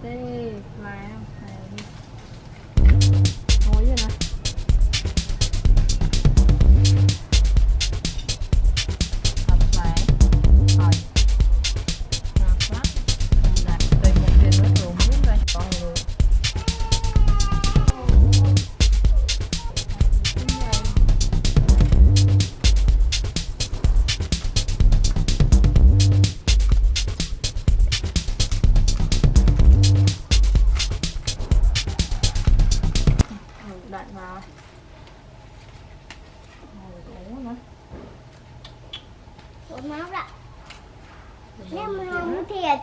Thế mà ngồi vậy nè. Thật lại rồi ngọt lắm. Không đặt tùy một trên nó thường muốn đây còn người đạn vào ngủ nữa Ủa máu đó. Nhưng mà không thiệt.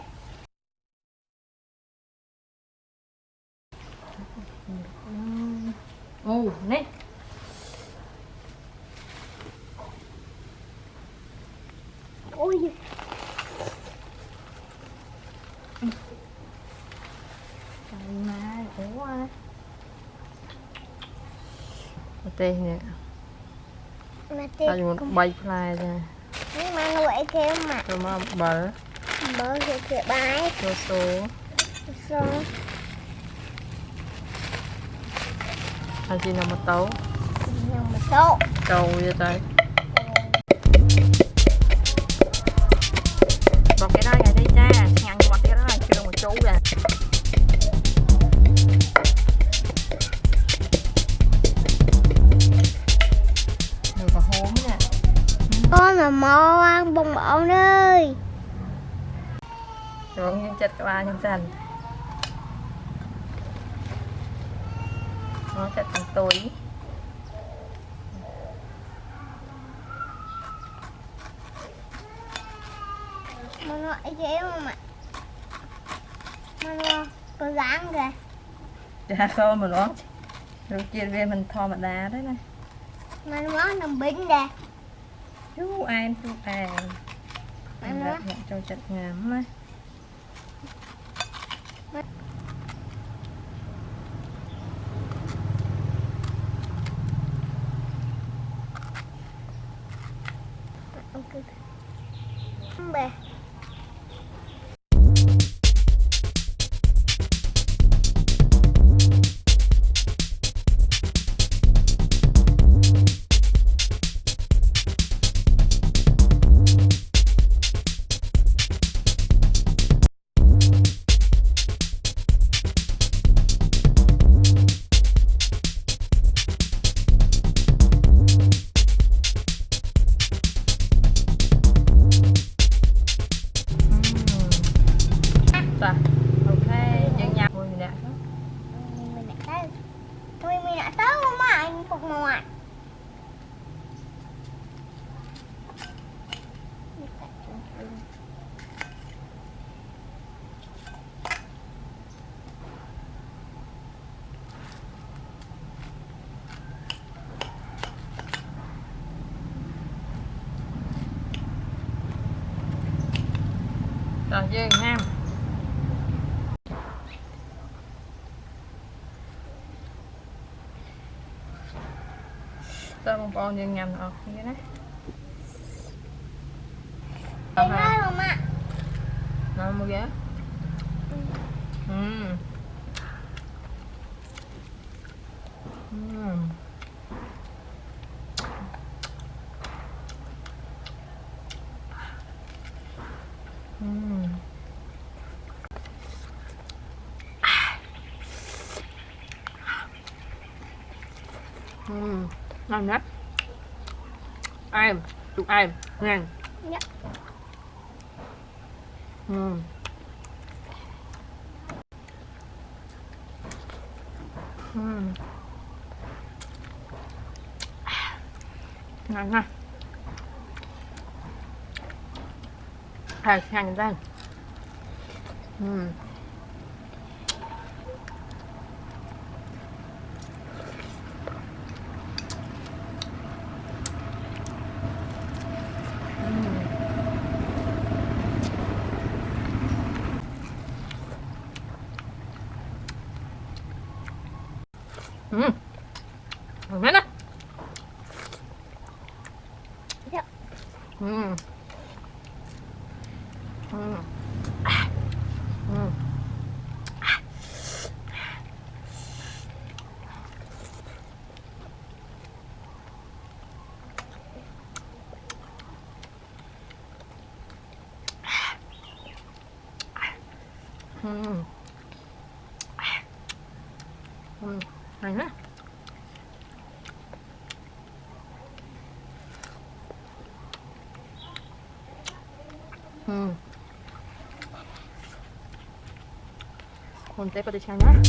ồ nè Ôi trời mà ủa tê nè mà tao thiệt dùng bay fly ra nhưng mà nuôi kêu mà rồi mà bờ bơ kìa bái số số anh chị nào mà tấu nhưng mà số trâu vậy trời còn cái đó là đi cha ngăn mặt cái đó là chưa một chú à được và hốm nè con là mò ăn bông bông ơi rồi nhân chật qua nhân sành nó chật bằng túi mà nó dễ không ạ mà nó có dáng kìa chả khô mà nó rồi chia về mình thò mà đá đấy này mà nó nằm bính kìa chú an mà em nó đặt nhận cho chật ngắm này không bè rồi ok dân nhập rồi nè mình đã tới mình đã tới không mà anh phục ngoại rồi dân nam tao một con dân nhầm rồi như thế này anh nói không ạ nó mua ghé ngon nhất em chụp em ngang dạ. ngon ha thầy hàng ra mấy nè Dạ. Này nè. 콘 때까지 차냐?